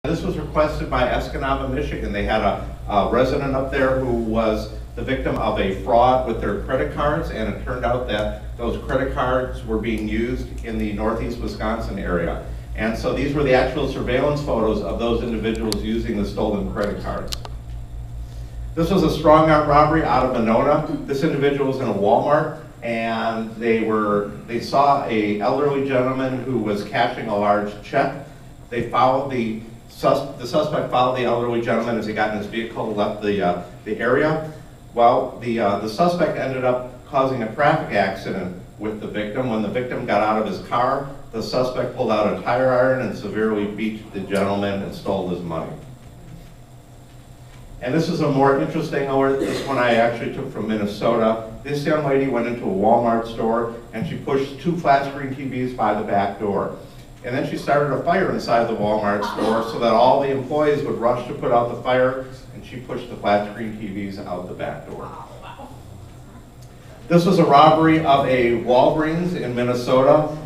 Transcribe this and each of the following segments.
This was requested by Escanaba, Michigan. They had a resident up there who was the victim of a fraud with their credit cards, and it turned out that those credit cards were being used in the northeast Wisconsin area. And so these were the actual surveillance photos of those individuals using the stolen credit cards. This was a strong arm robbery out of Monona. This individual was in a Walmart, and they saw an elderly gentleman who was cashing a large check. They followed the suspect followed the elderly gentleman as he got in his vehicle and left the area. Well, the suspect ended up causing a traffic accident with the victim. When the victim got out of his car, the suspect pulled out a tire iron and severely beat the gentleman and stole his money. And this is a more interesting alert. This one I actually took from Minnesota. This young lady went into a Walmart store and she pushed 2 flat screen TVs by the back door. And then she started a fire inside the Walmart store so that all the employees would rush to put out the fire, and she pushed the flat screen TVs out the back door. This was a robbery of a Walgreens in Minnesota.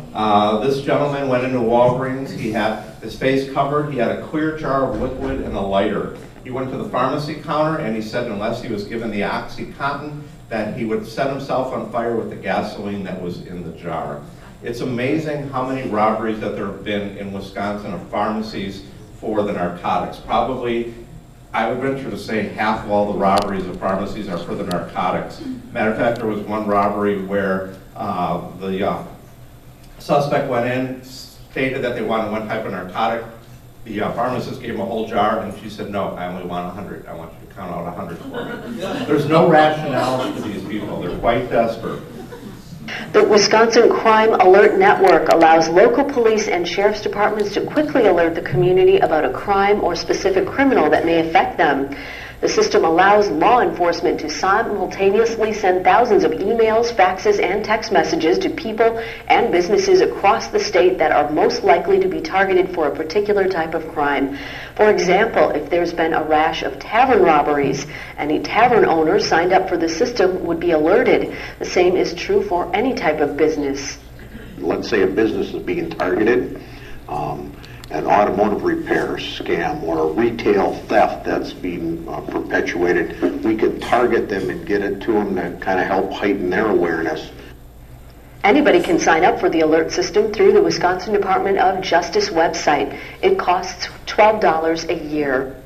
This gentleman went into Walgreens. He had his face covered. He had a clear jar of liquid and a lighter. He went to the pharmacy counter and he said unless he was given the OxyContin that he would set himself on fire with the gasoline that was in the jar. It's amazing how many robberies that there have been in Wisconsin of pharmacies for the narcotics. Probably, I would venture to say half of all the robberies of pharmacies are for the narcotics. Matter of fact, there was one robbery where the suspect went in, stated that they wanted one type of narcotic. The pharmacist gave him a whole jar, and she said, no, I only want 100. I want you to count out 100 for me. There's no rationality to these people. They're quite desperate. The Wisconsin Crime Alert Network allows local police and sheriff's departments to quickly alert the community about a crime or specific criminal that may affect them. The system allows law enforcement to simultaneously send thousands of emails, faxes, and text messages to people and businesses across the state that are most likely to be targeted for a particular type of crime. For example, if there's been a rash of tavern robberies, any tavern owner signed up for the system would be alerted. The same is true for any type of business. Let's say a business is being targeted. An automotive repair scam or a retail theft that's being perpetuated, we could target them and get it to them to kind of help heighten their awareness. Anybody can sign up for the alert system through the Wisconsin Department of Justice website. It costs $12 a year.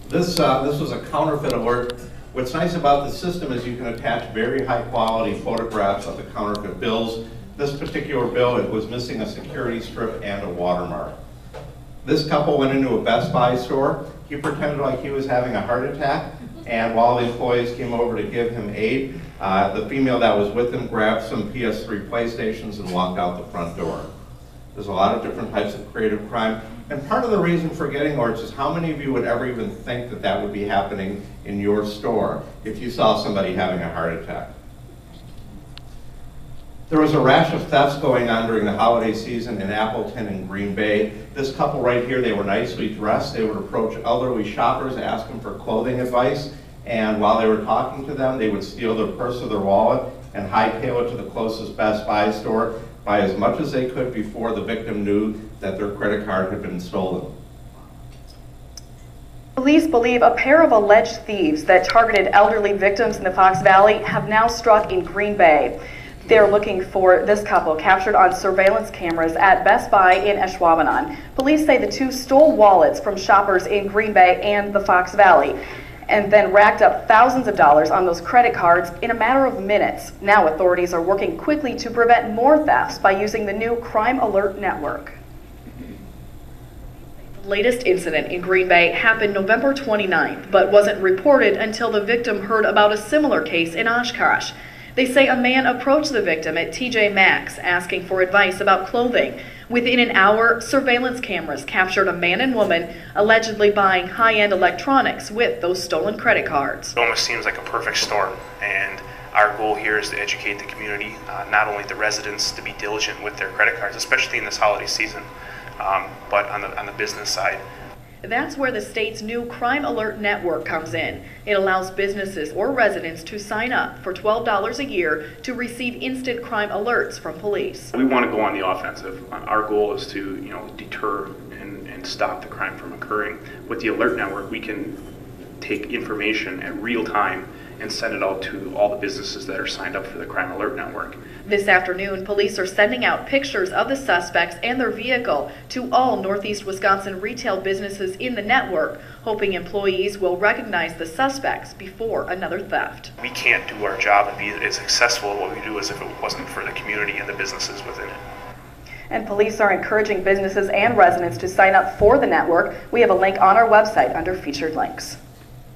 This was a counterfeit alert. What's nice about the system is you can attach very high quality photographs of the counterfeit bills. This particular bill, it was missing a security strip and a watermark. This couple went into a Best Buy store. He pretended like he was having a heart attack, and while the employees came over to give him aid, the female that was with him grabbed some PS3 PlayStations and walked out the front door. There's a lot of different types of creative crime, and part of the reason for getting alerts is how many of you would ever even think that that would be happening in your store if you saw somebody having a heart attack. There was a rash of thefts going on during the holiday season in Appleton and Green Bay. This couple right here, they were nicely dressed. They would approach elderly shoppers, ask them for clothing advice, and while they were talking to them, they would steal their purse or their wallet and hightail it to the closest Best Buy store, buy as much as they could before the victim knew that their credit card had been stolen. Police believe a pair of alleged thieves that targeted elderly victims in the Fox Valley have now struck in Green Bay. They're looking for this couple captured on surveillance cameras at Best Buy in Ashwaubenon. Police say the two stole wallets from shoppers in Green Bay and the Fox Valley and then racked up thousands of dollars on those credit cards in a matter of minutes. Now authorities are working quickly to prevent more thefts by using the new Crime Alert Network. The latest incident in Green Bay happened November 29th, but wasn't reported until the victim heard about a similar case in Oshkosh. They say a man approached the victim at TJ Maxx asking for advice about clothing. Within an hour, surveillance cameras captured a man and woman allegedly buying high-end electronics with those stolen credit cards. It almost seems like a perfect storm, and our goal here is to educate the community, not only the residents to be diligent with their credit cards, especially in this holiday season, but on the business side. That's where the state's new Crime Alert Network comes in. It allows businesses or residents to sign up for $12 a year to receive instant crime alerts from police. We want to go on the offensive. Our goal is to, deter and and stop the crime from occurring. With the alert network, we can take information at real time and send it out to all the businesses that are signed up for the crime alert network. This afternoon, police are sending out pictures of the suspects and their vehicle to all Northeast Wisconsin retail businesses in the network, hoping employees will recognize the suspects before another theft. We can't do our job and be as successful at what we do as if it wasn't for the community and the businesses within it. And police are encouraging businesses and residents to sign up for the network. We have a link on our website under featured links.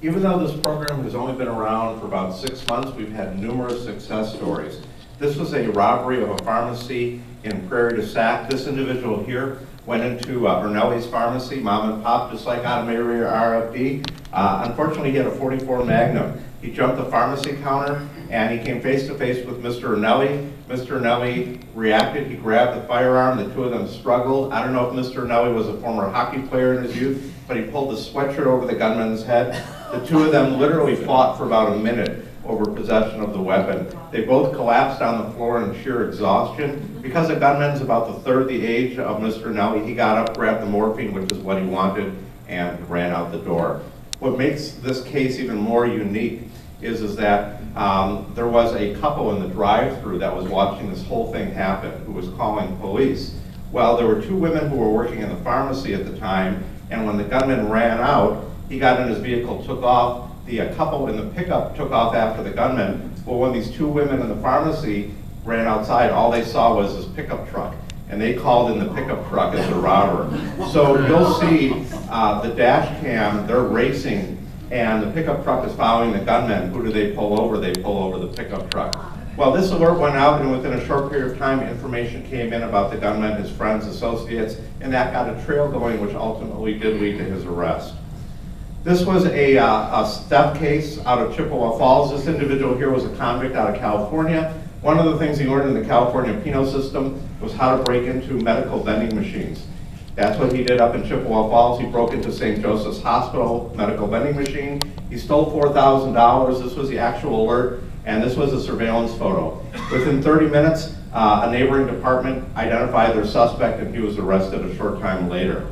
Even though this program has only been around for about 6 months, we've had numerous success stories. This was a robbery of a pharmacy in Prairie du Sac. This individual here went into Ernelli's pharmacy, mom and pop, just like out of Mary RFD. Unfortunately, he had a .44 Magnum. He jumped the pharmacy counter and he came face to face with Mr. Ernelli. Mr. Ernelli reacted, he grabbed the firearm, the two of them struggled. I don't know if Mr. Ernelli was a former hockey player in his youth, but he pulled the sweatshirt over the gunman's head. The two of them literally fought for about a minute over possession of the weapon. They both collapsed on the floor in sheer exhaustion. Because the gunman's about the third the age of Mr. Ernelli, he got up, grabbed the morphine, which is what he wanted, and ran out the door. What makes this case even more unique is that there was a couple in the drive-thru that was watching this whole thing happen who was calling police. Well, there were two women who were working in the pharmacy at the time, and when the gunman ran out, he got in his vehicle, took off. The couple in the pickup took off after the gunman. Well, when these two women in the pharmacy ran outside, all they saw was this pickup truck, and they called in the pickup truck as a robber. So you'll see the dash cam, they're racing, and the pickup truck is following the gunman. Who do they pull over? They pull over the pickup truck. Well, this alert went out, and within a short period of time, information came in about the gunman, his friends, associates, and that got a trail going, which ultimately did lead to his arrest. This was a theft case out of Chippewa Falls. This individual here was a convict out of California. One of the things he learned in the California penal system was how to break into medical vending machines. That's what he did up in Chippewa Falls. He broke into St. Joseph's Hospital medical vending machine. He stole $4,000. This was the actual alert, and this was a surveillance photo. Within 30 minutes, a neighboring department identified their suspect, and he was arrested a short time later.